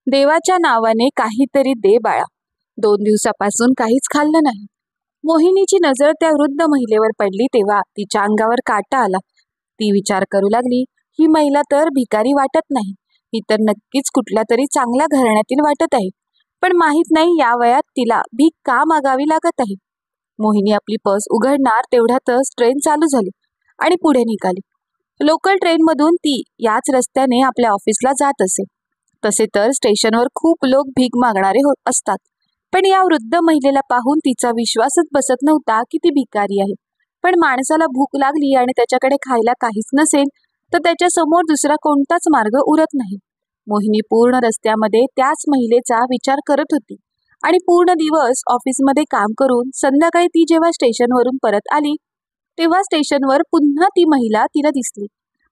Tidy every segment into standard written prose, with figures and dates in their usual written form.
देवाच्या नावाने काहीतरी दे बाळा. 2 दिवसापासून काहीच खाल्लं नाही. मोहिनीची नजर त्या वृद्ध महिलेवर पडली तेव्हा तिच्या अंगावर काटा आला. ती विचार करू लागली, ही महिला तर भिकारी वाटत नाही, ही तर नक्कीच कुठल्या तरी चांगल्या घराण्यातील वाटत आहे. पण माहित नाही या वयात तिला भीक का मागावी लागत आहे. मोहिनी आपली पर्स उघडणार तेवढ्यातच ट्रेन चालू झाली आणि पुढे निघाली. लोकल ट्रेनमधून ती याच रस्त्याने आपल्या ऑफिसला जात असे. तसे तर स्टेशनवर खूप लोक भीक मागणारे असतात, पण या वृद्ध महिलेला पाहून तिचा विश्वासच बसत नव्हता की ती भिकारी आहे. पण माणसाला भूक लागली आणि त्याच्याकडे खायला काहीच नसेल तर त्याच्या समोर दुसरा कोणताच मार्ग उरत नाही. मोहिनी पूर्ण रस्त्यामध्ये त्याच महिलेचा विचार करत होती आणि पूर्ण दिवस ऑफिसमध्ये काम करून संध्याकाळी ती जेव्हा स्टेशनवरून परत आली तेव्हा स्टेशनवर पुन्हा ती महिला तिला दिसली.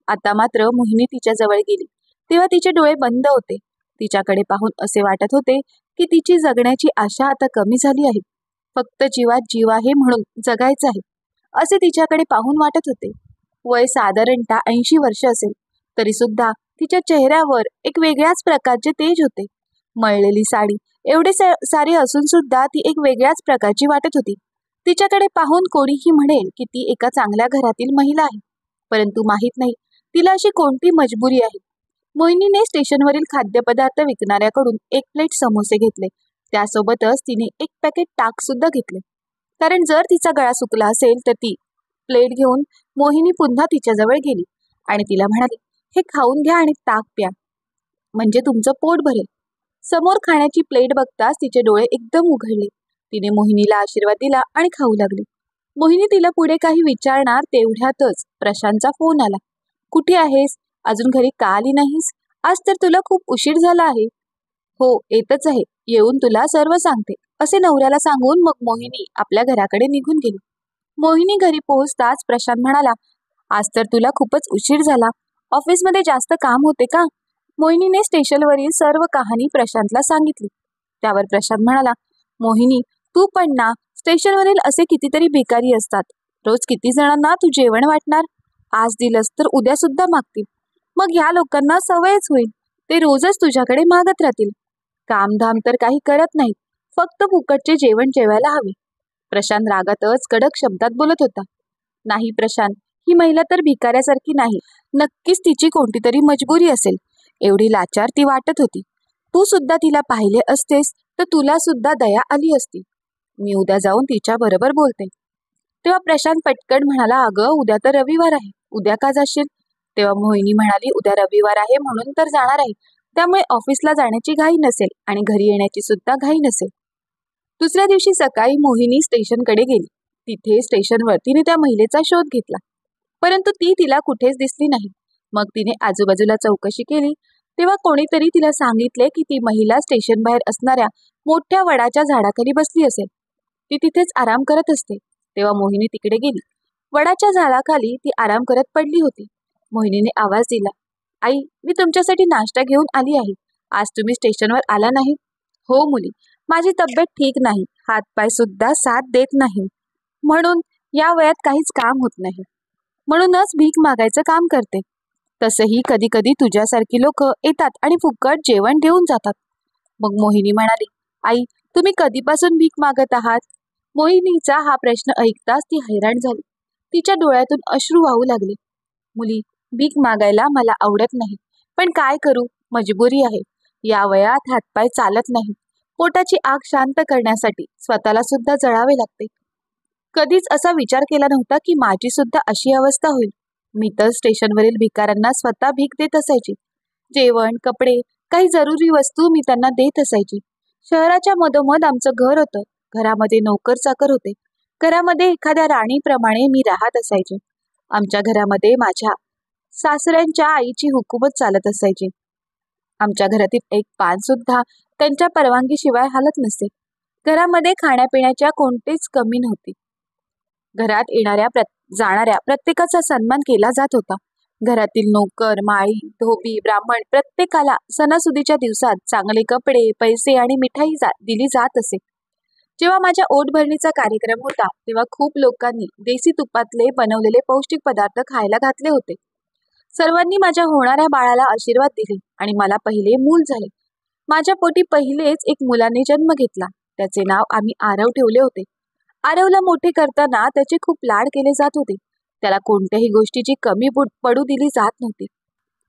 आता मात्र मोहिनी तिच्या जवळ गेली तेव्हा तिचे डोळे बंद होते. तिच्याकडे पाहून असे वाटत होते की तिची जगण्याची आशा आता कमी झाली आहे. फक्त जीवात जीव आहे म्हणून जगायचं आहे असे तिच्याकडे पाहून वाटत होते. वय साधारणतः 80 वर्ष असेल तरी सुद्धा तिच्या चेहऱ्यावर एक वेगळ्याच प्रकारचे तेज होते. मळलेली साडी एवढे सारी असून सुद्धा ती एक वेगळ्याच प्रकारची वाटत होती. तिच्याकडे पाहून कोणीही म्हणेल की ती एका चांगल्या घरातील महिला आहे, परंतु माहित नाही तिला अशी कोणती मजबुरी आहे. मोहिनीने स्टेशनवरील खाद्यपदार्थ विकणाऱ्याकडून 1 प्लेट समोसे घेतले. त्यासोबतच तिने 1 पॅकेट ताक सुद्धा घेतले, कारण जर तिचा गळा सुकला असेल तर ती प्लेट घेऊन मोहिनी पुन्हा तिच्याजवळ गेली आणि तिला म्हणाली, हे खाऊन घ्या आणि ताक प्या, म्हणजे तुमचं पोट भरेल. समोर खाण्याची प्लेट बघताच तिचे डोळे एकदम उघडले. तिने मोहिनीला आशीर्वाद दिला आणि खाऊ लागली. मोहिनी तिला पुढे काही विचारणार तेवढ्यातच प्रशांतचा फोन आला. कुठे आहेस? अजून घरी का आली नाहीस? आज तर तुला खूप उशीर झाला आहे. हो, येतच आहे, येऊन तुला सर्व सांगते, असे नवऱ्याला सांगून मग मोहिनी आपल्या घराकडे निघून गेली. मोहिनी घरी पोहोचताच प्रशांत म्हणाला, आज तर तुला खूपच उशीर झाला. ऑफिसमध्ये जास्त काम होते का? मोहिनीने स्टेशनवरील सर्व कहाणी प्रशांतला सांगितली. त्यावर प्रशांत म्हणाला, मोहिनी, तू पण ना, स्टेशनवरील असे कितीतरी भिकारी असतात. रोज किती जणांना तू जेवण वाटणार? आज दिलंस तर उद्या सुद्धा मागतील. मग ह्या लोकांना सवयच होईल. ते रोजच तुझ्याकडे मागत राहतील. कामधाम तर काही करत नाहीत, फक्त फुकटचे जेवण जेवायला हवे. प्रशांत रागातच कडक शब्दात बोलत होता. नाही प्रशांत, ही महिला तर भिकाऱ्यासारखी नाही. नक्कीच तिची कोणती तरी मजबुरी असेल. एवढी लाचार ती वाटत होती. तू सुद्धा तिला पाहिले असतेस तर तुला सुद्धा दया आली असती. मी उद्या जाऊन तिच्या बरोबर बोलते. तेव्हा प्रशांत पटकन म्हणाला, अगं उद्या तर रविवार आहे, उद्या का जाशील? तेव्हा मोहिनी म्हणाली, उद्या रविवार आहे म्हणून तर जाणार आहे, त्यामुळे ऑफिसला जाण्याची घाई नसेल आणि घरी येण्याची सुद्धा घाई नसेल. दुसऱ्या दिवशी सकाळी मोहिनी स्टेशनकडे गेली. तिथे स्टेशनवर तिने त्या महिलेचा शोध घेतला, परंतु ती तिला कुठेच दिसली नाही. मग तिने आजूबाजूला चौकशी केली तेव्हा कोणीतरी तिला सांगितले की ती महिला स्टेशन बाहेर असणाऱ्या मोठ्या वडाच्या झाडाखाली बसली असेल. ती तिथेच आराम करत असते. तेव्हा मोहिनी तिकडे गेली. वडाच्या झाडाखाली ती आराम करत पडली होती. मोहिनीने आवाज दिला, आई, मी तुमच्यासाठी नाश्ता घेऊन आली आहे. आज तुम्ही स्टेशनवर आला नाही? हो मुली, माझी तब्येत ठीक नाही, हातपाय सुद्धा साथ देत नाही, म्हणून या वयात काहीच काम होत नाही, म्हणूनच भीक मागायचं काम करते. तसंही कधी कधी तुझ्यासारखी लोक येतात आणि फुकट जेवण देऊन जातात. मग मोहिनी म्हणाली, आई, तुम्ही कधीपासून भीक मागत आहात? मोहिनीचा हा प्रश्न ऐकताच ती हैराण झाली. तिच्या डोळ्यातून अश्रू वाहू लागले. मुली, भीक मागायला मला आवडत नाही, पण काय करू, मजबुरी आहे. या वयात हातपाय चालत नाही. पोटाची आग शांत करण्यासाठी स्वतःला सुद्धा जळावे लागते. कधीच असा विचार केला नव्हता की माझी सुद्धा अशी अवस्था होईल. मी तर स्टेशनवरील भिकाऱ्यांना स्वतः भीक देत असायची. जेवण, कपडे, काही जरुरी वस्तू मी त्यांना देत असायची. शहराच्या मधोमध आमचं घर होतं. घरामध्ये नोकर चाकर होते. घरामध्ये एखाद्या राणीप्रमाणे मी राहत असायचे. आमच्या घरामध्ये माझ्या सासऱ्यांच्या आईची हुकूमत चालत असायची. आमच्या घरातील एक पान सुद्धा त्यांच्या परवानगीशिवाय हालत नसे. घरामध्ये खाण्यापिण्याच्या कोणतेच कमी नव्हती. घरात येणाऱ्या जाणाऱ्या प्रत्येकाचा सन्मान केला जात होता. घरातील नोकर, माळी, धोबी, ब्राह्मण प्रत्येकाला सणासुदीच्या दिवसात चांगले कपडे, पैसे आणि मिठाई दिली जात असे. जेव्हा माझ्या ओटभरणीचा कार्यक्रम होता तेव्हा खूप लोकांनी देसी तुपातले बनवलेले पौष्टिक पदार्थ खायला घातले होते. सर्वांनी माझ्या होणाऱ्या बाळाला आशीर्वाद दिले आणि मला पहिले मूल झाले. माझ्या पोटी पहिलेच एक मुलाने जन्म घेतला. त्याचे नाव आम्ही आरव ठेवले होते. आरवला मोठे करताना त्याचे खूप लाड केले जात होते. त्याला कोणत्याही गोष्टीची कमी पडू दिली जात नव्हती.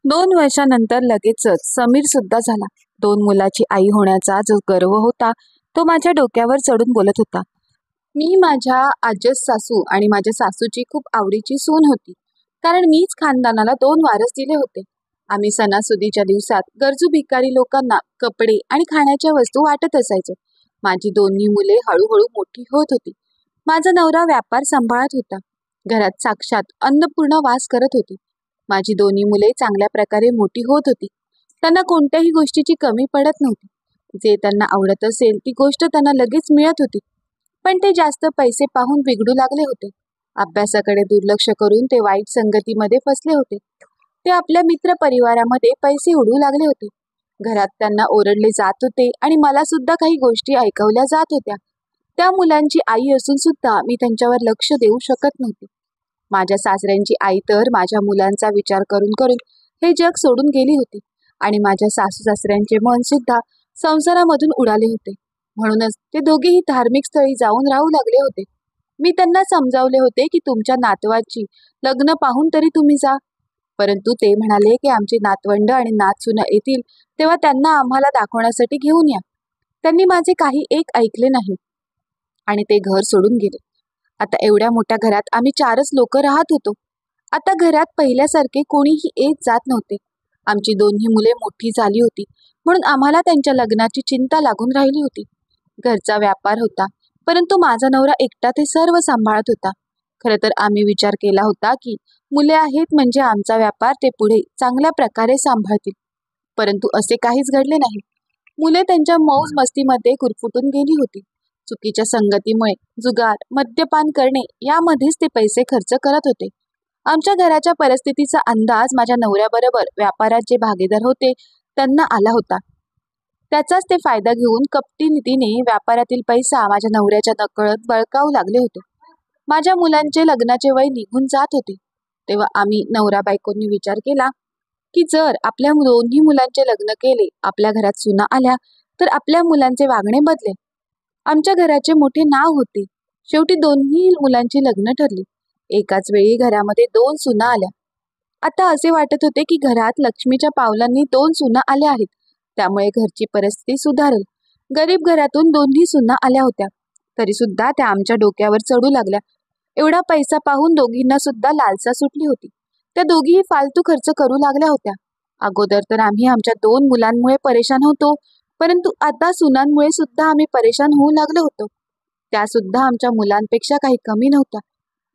2 वर्षानंतर लगेचच समीर सुद्धा झाला. 2 मुलाची आई होण्याचा जो गर्व होता तो माझ्या डोक्यावर चढून बोलत होता. मी माझ्या आजस सासू आणि माझ्या सासूची खूप आवडीची सून होती, कारण मीच खानदानाला 2 वारस दिले होते. आम्ही सणासुदीच्या दिवसात गरजू भिकारी लोकांना कपडे आणि खाण्याच्या वस्तू वाटत असायचो. माझी दोन्ही मुले हळूहळू मोठी होत होती. माझा नवरा व्यापार सांभाळत होता. घरात साक्षात अन्नपूर्णा वास करत होती. माझी दोन्ही मुले चांगल्या प्रकारे मोठी होत होती. त्यांना कोणत्याही गोष्टीची कमी पडत नव्हती. जे त्यांना आवडत असेल ती गोष्ट त्यांना लगेच मिळत होती. पण ते जास्त पैसे पाहून बिघडू लागले होते. अभ्यासाकडे दुर्लक्ष करून ते वाईट संगतीमध्ये फसले होते. ते आपल्या मित्र परिवारामध्ये पैसे उडवू लागले होते. घरात त्यांना ओरडले जात होते आणि मला सुद्धा काही गोष्टी ऐकवल्या जात होत्या. त्या मुलांची आई असून सुद्धा मी त्यांच्यावर लक्ष देऊ शकत नव्हते. माझ्या सासऱ्यांची आई तर माझ्या मुलांचा विचार करून करून हे जग सोडून गेली होती आणि माझ्या सासू सासऱ्यांचे मन सुद्धा संसारामधून उडाले होते. म्हणूनच ते दोघेही धार्मिक स्थळी जाऊन राहू लागले होते. मी त्यांना समजावले होते की तुमच्या नातवाची लग्न पाहून तरी तुम्ही जा, परंतु ते म्हणाले की आमची नातवंड आणि नातसुना येतील तेव्हा त्यांना आम्हाला दाखवण्यासाठी घेऊन या. त्यांनी माझे काही एक ऐकले नाही आणि ते घर सोडून गेले. आता एवढ्या मोठ्या घरात आम्ही 4च लोक राहत होतो. आता घरात पहिल्यासारखे कोणीही येत जात नव्हते. आमची दोन्ही मुले मोठी झाली होती, म्हणून आम्हाला त्यांच्या लग्नाची चिंता लागून राहिली होती. घरचा व्यापार होता, परंतु माझा नवरा एकटा ते सर्व सांभाळत होता. खरं तर आम्ही विचार केला होता की मुले आहेत म्हणजे आमचा व्यापार ते पुढे चांगल्या प्रकारे सांभाळतील, परंतु असे काहीच घडले नाही. मुले त्यांच्या मौज मस्तीमध्ये गुरफटून गेली होती. चुकीच्या संगतीमुळे जुगार, मद्यपान करणे यामध्येच ते पैसे खर्च करत होते. आमच्या घराच्या परिस्थितीचा अंदाज माझ्या नवऱ्याबरोबर व्यापारात जे भागीदार होते त्यांना आला होता. त्याचाच ते फायदा घेऊन कपटी नीतीने व्यापारातील पैसा माझ्या नवऱ्याच्या नकळत बळकावू लागले होते. माझ्या मुलांचे लग्नाचे वय निघून जात होते. तेव्हा आम्ही नवरा बायकोंनी विचार केला की जर आपल्या दोन्ही मुलांचे लग्न केले, आपल्या घरात सुना आल्या, तर आपल्या मुलांचे वागणे बदलेल. आमच्या घराचे मोठे नाव होते. शेवटी दोन्ही मुलांची लग्न ठरली. एकाच वेळी घरामध्ये 2 सुना आल्या. आता असे वाटत होते की घरात लक्ष्मीच्या पावलांनी 2 सुना आल्या आहेत, त्यामुळे घरची परिस्थिती सुधारेल. गरीब घरातून दोन्ही सुना आल्या होत्या, तरी सुद्धा त्या आमच्या डोक्यावर चढू लागल्या. एवढा पैसा पाहून दोघींना सुद्धा लालसा सुटली होती. त्या दोघीही फालतू खर्च करू लागल्या होत्या. अगोदर तर आम्ही आमच्या 2 मुलांमुळे परेशान होतो, परंतु आता सुनांमुळे सुद्धा आम्ही परेशान होऊ लागलो होतो. त्या सुद्धा आमच्या मुलांपेक्षा काही कमी नव्हत्या.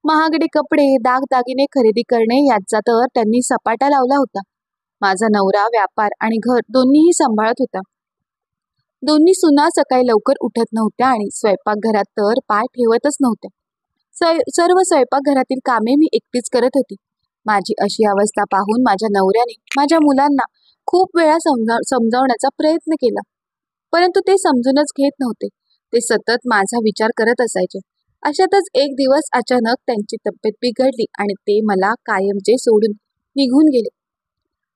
महागडे कपडे, दागदागिने खरेदी करणे याचा तर त्यांनी सपाटा लावला होता. माझा नवरा व्यापार आणि घर दोन्हीही सांभाळत होता. दोन्ही सुना सकाळी लवकर उठत नव्हत्या आणि स्वयंपाकघरात तर पाय ठेवतच नव्हत्या. सर्व स्वयंपाकघरातील कामे मी एकटीच करत होती. माझी अशी अवस्था पाहून माझ्या नवऱ्याने माझ्या मुलांना खूप वेळा समजावण्याचा प्रयत्न केला, परंतु ते समजूनच घेत नव्हते. ते सतत माझा विचार करत असायचे. अशातच एक दिवस अचानक त्यांची तब्येत बिघडली आणि ते मला कायमचे सोडून निघून गेले.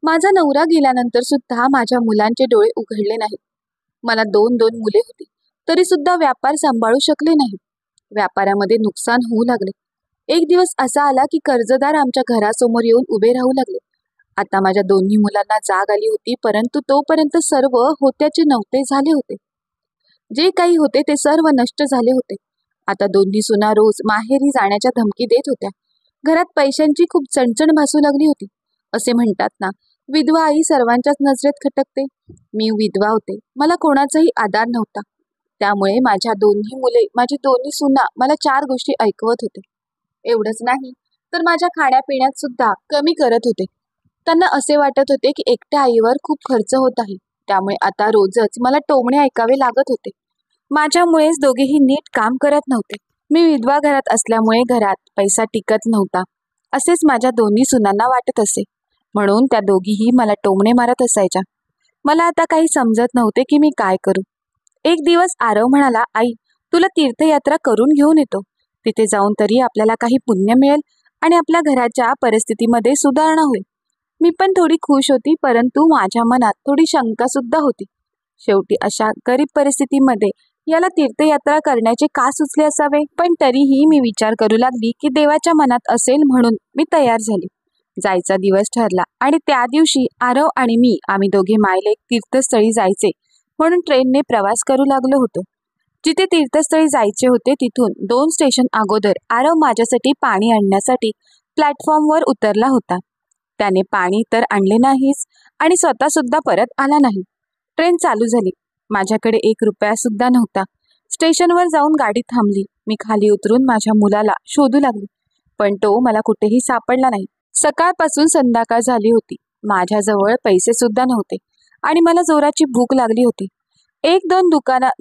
माझा नवरा गेल्यानंतर सुद्धा माझ्या मुलांचे डोळे उघडले नाहीत. मला 2 मुले होती, तरी सुद्धा व्यापार सांभाळू शकले नाही. व्यापारामध्ये नुकसान होऊ लागले. एक दिवस असा आला की कर्जदार आमच्या घरासमोर येऊन उभे राहू लागले. आता माझ्या दोन्ही मुलांना जाग आली होती, परंतु तोपर्यंत सर्व होत्याचे नव्हते झाले होते. जे काही होते ते सर्व नष्ट झाले होते. आता दोन्ही सुना रोज माहेरी जाण्याच्या धमकी देत होत्या. घरात पैशांची खूप चणचण भासू लागली होती. असे म्हणतात ना, विधवा आई सर्वांच्याच नजरेत खटकते. मी विधवा होते, मला कोणाचाही आधार नव्हता. त्यामुळे माझ्या दोन्ही मुले, माझी दोन्ही सुना मला 4 गोष्टी ऐकवत होते. एवढंच नाही तर माझ्या खाण्यापिण्यात सुद्धा कमी करत होते. त्यांना असे वाटत होते की एकट्या आईवर खूप खर्च होत आहे, त्यामुळे आता रोजच मला टोमणे ऐकावे लागत होते. माझ्यामुळेच दोघेही नीट काम करत नव्हते. मी विधवा घरात असल्यामुळे घरात पैसा टिकत नव्हता, असेच माझ्या दोन्ही सुनांना वाटत असे. म्हणून त्या दोघीही मला टोमणे मारत असायच्या. मला आता काही समजत नव्हते की मी काय करू. एक दिवस आरव म्हणाला, आई, तुला तीर्थयात्रा करून घेऊन येतो. तिथे जाऊन तरी आपल्याला काही पुण्य मिळेल आणि आपल्या घराच्या परिस्थितीमध्ये सुधारणा होईल. मी पण थोडी खुश होती, परंतु माझ्या मनात थोडी शंका सुद्धा होती. शेवटी अशा गरीब परिस्थितीमध्ये याला तीर्थयात्रा करण्याचे का सुचले असावे? पण तरीही मी विचार करू लागली की देवाच्या मनात असेल म्हणून मी तयार झाली. जायचा दिवस ठरला आणि त्या दिवशी आरव आणि मी आम्ही दोघे मायलेक तीर्थस्थळी जायचे म्हणून ट्रेनने प्रवास करू लागलो होतो. जिथे तीर्थस्थळी जायचे होते तिथून 2 स्टेशन अगोदर आरव माझ्यासाठी पाणी आणण्यासाठी प्लॅटफॉर्मवर उतरला होता. त्याने पाणी तर आणले नाहीच आणि स्वतः सुद्धा परत आला नाही. ट्रेन चालू झाली. माझ्याकडे 1 रुपया सुद्धा नव्हता. स्टेशनवर जाऊन गाडी थांबली. मी खाली उतरून माझ्या मुलाला शोधू लागली, पण तो मला कुठेही सापडला नाही. सकाळपासून संध्याकाळ झाली होती. माझ्याजवळ पैसे सुद्धा नव्हते आणि मला जोराची भूक लागली होती. 1-2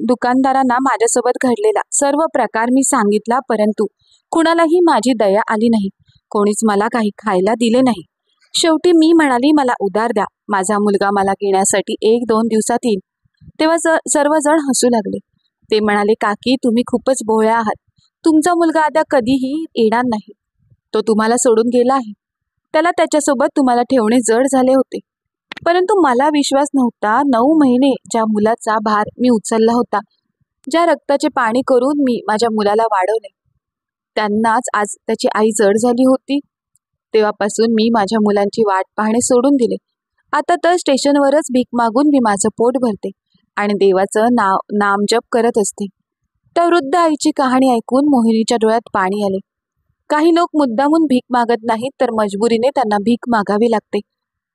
दुकानदारांना माझ्यासोबत घडलेला सर्व प्रकार मी सांगितला, परंतु कुणालाही माझी दया आली नाही. कोणीच मला काही खायला दिले नाही. शेवटी मी म्हणाली, मला उधार द्या, माझा मुलगा मला घेण्यासाठी 1-2 दिवसात येईल. तेव्हा सर्वजण हसू लागले. ते म्हणाले, काकी तुम्ही खूपच भोळ्या आहात. तुमचा मुलगा आता कधीही येणार नाही. तो तुम्हाला सोडून गेला आहे. त्याला त्याच्यासोबत तुम्हाला ठेवणे जड झाले होते. परंतु मला विश्वास नव्हता. 9 महिने ज्या मुलाचा भार मी उचलला होता, ज्या रक्ताचे पाणी करून मी माझ्या मुलाला वाढवले, त्यांनाच आज त्याची आई जड झाली होती. तेव्हापासून मी माझ्या मुलांची वाट पाहणे सोडून दिले. आता तर स्टेशनवरच भीक मागून मी माझं पोट भरते आणि देवाचं नामजप करत असते. त्या वृद्ध आईची कहाणी ऐकून मोहिनीच्या डोळ्यात पाणी आले. काही लोक मुद्दामून भीक मागत नाहीत, तर मजबुरीने त्यांना भीक मागावी लागते.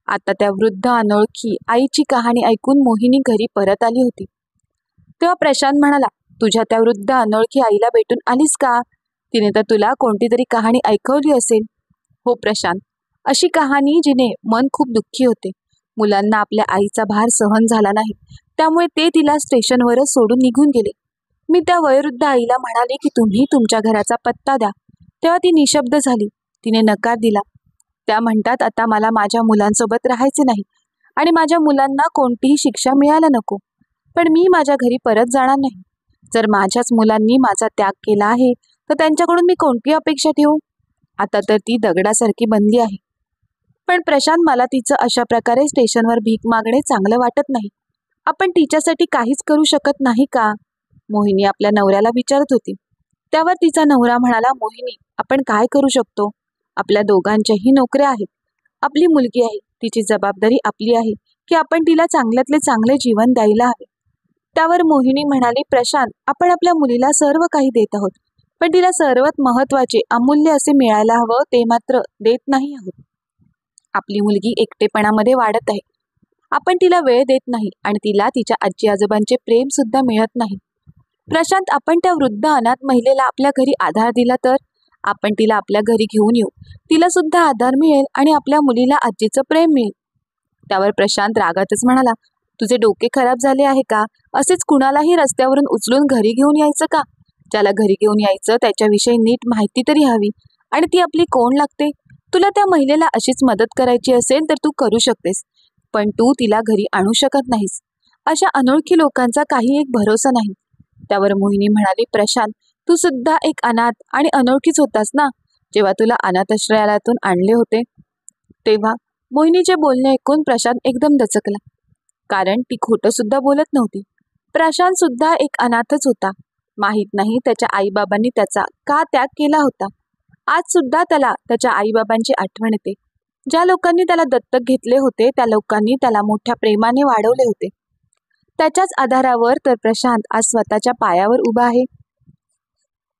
आता त्या वृद्ध अनोळखी आईची कहाणी ऐकून मोहिनी घरी परत आली होती. तेव्हा प्रशांत म्हणाला, तुझ्या त्या वृद्ध अनोळखी आईला भेटून आलीस का? तिने तर तुला कोणती तरी कहाणी ऐकवली असेल. हो प्रशांत, अशी कहाणी जिने मन खूप दुःखी होते. मुलांना आपल्या आईचा भार सहन झाला नाही, त्यामुळे ते तिला स्टेशनवरच सोडून निघून गेले. मी त्या वयोवृद्ध आईला म्हणाले की तुम्ही तुमच्या घराचा पत्ता द्या. तेव्हा ती निशब्द झाली. तिने नकार दिला. त्या म्हणतात, आता मला माझ्या मुलांसोबत राहायचे नाही आणि माझ्या मुलांना कोणतीही शिक्षा मिळायला नको. पण मी माझ्या घरी परत जाणार नाही. जर माझ्याच मुलांनी माझा त्याग केला आहे तर त्यांच्याकडून मी कोणती अपेक्षा ठेवू? आता तर ती दगडासारखी बनली आहे. पण प्रशांत, मला तिचं अशा प्रकारे स्टेशनवर भीक मागणे चांगलं वाटत नाही. आपण तिच्यासाठी काहीच करू शकत नाही का? मोहिनी आपल्या नवऱ्याला विचारत होती. त्यावर तिचा नवरा म्हणाला, मोहिनी, आपण काय करू शकतो? आपल्या दोघांच्याही नोकऱ्या आहेत. आपली मुलगी आहे. तिची जबाबदारी आपली आहे की आपण तिला चांगल्यातले चांगले जीवन द्यायला हवे. त्यावर मोहिनी म्हणाली, प्रशांत, आपण आपल्या मुलीला सर्व काही देत आहोत, पण तिला सर्वात महत्त्वाचे अमूल्य असे मिळायला हवं, ते मात्र देत नाही आहोत. आपली मुलगी एकटेपणामध्ये वाढत आहे. आपण तिला वेळ देत नाही आणि तिला तिच्या आजी आजोबांचे प्रेम सुद्धा मिळत नाही. प्रशांत, आपण त्या वृद्ध अनाथ महिलेला आपल्या घरी आधार दिला तर? आपण तिला आपल्या घरी घेऊन येऊ. तिला सुद्धा आधार मिळेल आणि आपल्या मुलीला आजीचं प्रेम मिळेल. त्यावर प्रशांत रागातच म्हणाला, तुझे डोके खराब झाले आहे का? असेच कुणालाही रस्त्यावरून उचलून घरी घेऊन यायचं का? ज्याला घरी घेऊन यायचं त्याच्याविषयी नीट माहिती तरी हवी. आणि ती आपली कोण लागते? तुला त्या महिलेला अशीच मदत करायची असेल तर तू करू शकतेस, पण तू तिला घरी आणू शकत नाहीस. अशा अनोळखी लोकांचा काही एक भरोसा नाही. त्यावर मोहिनी म्हणाली, प्रशांत, तू सुद्धा एक अनाथ आणि अनोळखीच होतास ना जेव्हा तुला अनाथाश्रयालयातून आणले होते तेव्हा? मोहिनीचे बोलणे ऐकून प्रशांत एकदम दचकला, कारण ती खोटं सुद्धा बोलत नव्हती. प्रशांत सुद्धा एक अनाथच होता. माहीत नाही त्याच्या आईबाबांनी त्याचा का त्याग केला होता. आज सुद्धा त्याला त्याच्या आईबाबांची आठवण येते. ज्या लोकांनी त्याला दत्तक घेतले होते त्या लोकांनी त्याला मोठ्या प्रेमाने वाढवले होते. त्याच्याच आधारावर तर प्रशांत आज स्वतःच्या पायावर उभा आहे.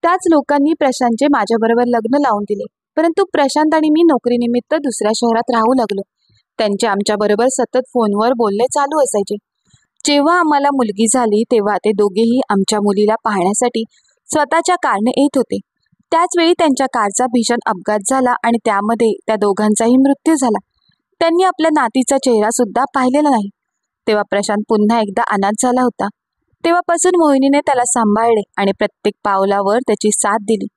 त्याच लोकांनी प्रशांतचे माझ्याबरोबर लग्न लावून दिले, परंतु प्रशांत आणि मी नोकरीनिमित्त दुसऱ्या शहरात राहू लागलो. त्यांचे आमच्याबरोबर सतत फोनवर बोलणे चालू असायचे. जेव्हा आम्हाला मुलगी झाली तेव्हा ते दोघेही आमच्या मुलीला पाहण्यासाठी स्वतःच्या कारने येत होते. त्याच वेळी त्यांच्या कारचा भीषण अपघात झाला आणि त्यामध्ये त्या दोघांचाही मृत्यू झाला. त्यांनी आपल्या नातीचा चेहरा सुद्धा पाहिलेला नाही. तेव्हा प्रशांत पुन्हा एकदा अनाथ झाला होता. तेव्हापासून मोहिनीने त्याला सांभाळले आणि प्रत्येक पावलावर त्याची साथ दिली.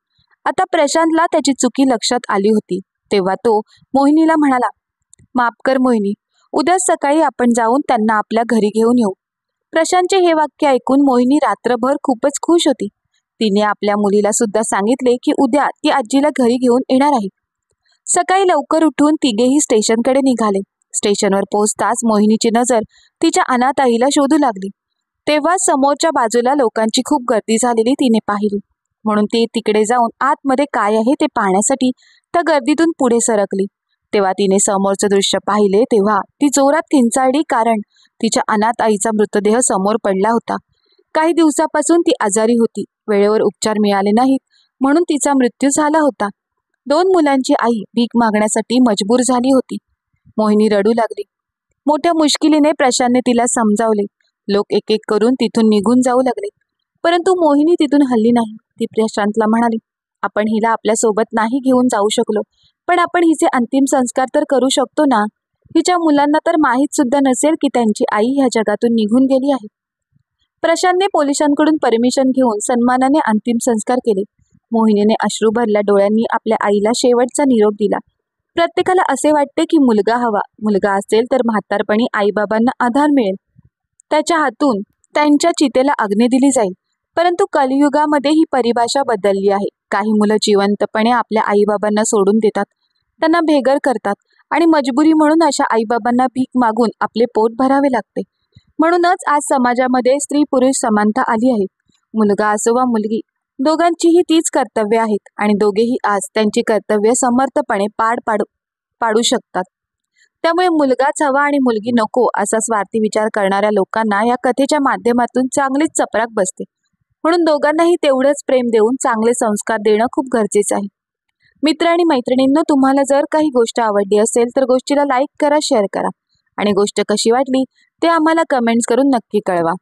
आता प्रशांतला त्याची चुकी लक्षात आली होती. तेव्हा तो मोहिनीला म्हणाला, माफ कर मोहिनी, उद्या सकाळी आपण जाऊन त्यांना आपल्या घरी घेऊन येऊ. प्रशांतचे हे वाक्य ऐकून मोहिनी रात्रभर खूपच खुश होती. तिने आपल्या मुलीला सुद्धा सांगितले की उद्या ती आजीला घरी घेऊन येणार आहे. सकाळी लवकर उठून तिघेही स्टेशनकडे निघाले. स्टेशनवर पोहोचताच मोहिनीची नजर तिच्या अनाथ आईला शोधू लागली. तेव्हा समोरच्या बाजूला लोकांची खूप गर्दी झालेली तिने पाहिली, म्हणून ती तिकडे जाऊन आतमध्ये काय आहे ते पाहण्यासाठी त्या गर्दीतून पुढे सरकली. तेव्हा तिने समोरचं दृश्य पाहिले तेव्हा ती जोरात किंचाळली, कारण तिच्या अनाथ आईचा मृतदेह समोर पडला होता. काही दिवसापासून ती आजारी होती. वेळेवर उपचार मिळाले नाहीत म्हणून तिचा मृत्यू झाला होता. 2 मुलांची आई भीक मागण्यासाठी मजबूर झाली होती. मोहिनी रडू लागली. मोठ्या मुश्किलीने प्रशांतने तिला समजावले. लोक एक एक करून तिथून निघून जाऊ लागले, परंतु मोहिनी तिथून हलली नाही. ती प्रशांतला म्हणाली, आपण हिला आपल्या सोबत नाही घेऊन जाऊ शकलो, पण आपण हिचे अंतिम संस्कार तर करू शकतो ना. हिच्या मुलांना तर माहीत सुद्धा नसेल की त्यांची आई ह्या जगातून निघून गेली आहे. प्रशांतने पोलिसांकडून परमिशन घेऊन सन्मानाने अंतिम संस्कार केले. मोहिनीने अश्रू भरल्या डोळ्यांनी आपल्या आईला शेवटचा निरोप दिला. प्रत्येकाला असे वाटते की मुलगा हवा. मुलगा असेल तर म्हातारपणी आईबाबांना आधार मिळेल. त्याच्या हातून त्यांच्या चितेला अग्नी दिली जाईल. परंतु कलियुगामध्ये ही परिभाषा बदलली आहे. काही मुलं जिवंतपणे आपल्या आईबाबांना सोडून देतात, त्यांना भेगर करतात आणि मजबुरी म्हणून अशा आईबाबांना भीक मागून आपले पोट भरावे लागते. म्हणूनच आज समाजामध्ये स्त्री पुरुष समानता आली आहे. मुलगा असो वा मुलगी, दोघांचीही तीच कर्तव्य आहेत आणि दोघेही आज त्यांची कर्तव्य समर्थपणे पाडू शकतात. त्यामुळे मुलगाच हवा आणि मुलगी नको असा स्वार्थी विचार करणाऱ्या लोकांना या कथेच्या माध्यमातून चांगलीच चपराक बसते. म्हणून दोघांनाही तेवढंच प्रेम देऊन चांगले संस्कार देणं खूप गरजेचं आहे. मित्र आणि मैत्रिणींनो, तुम्हाला जर काही गोष्ट आवडली असेल तर गोष्टीला लाईक करा, शेअर करा आणि गोष्ट कशी वाटली ते आम्हाला कमेंट्स करून नक्की कळवा.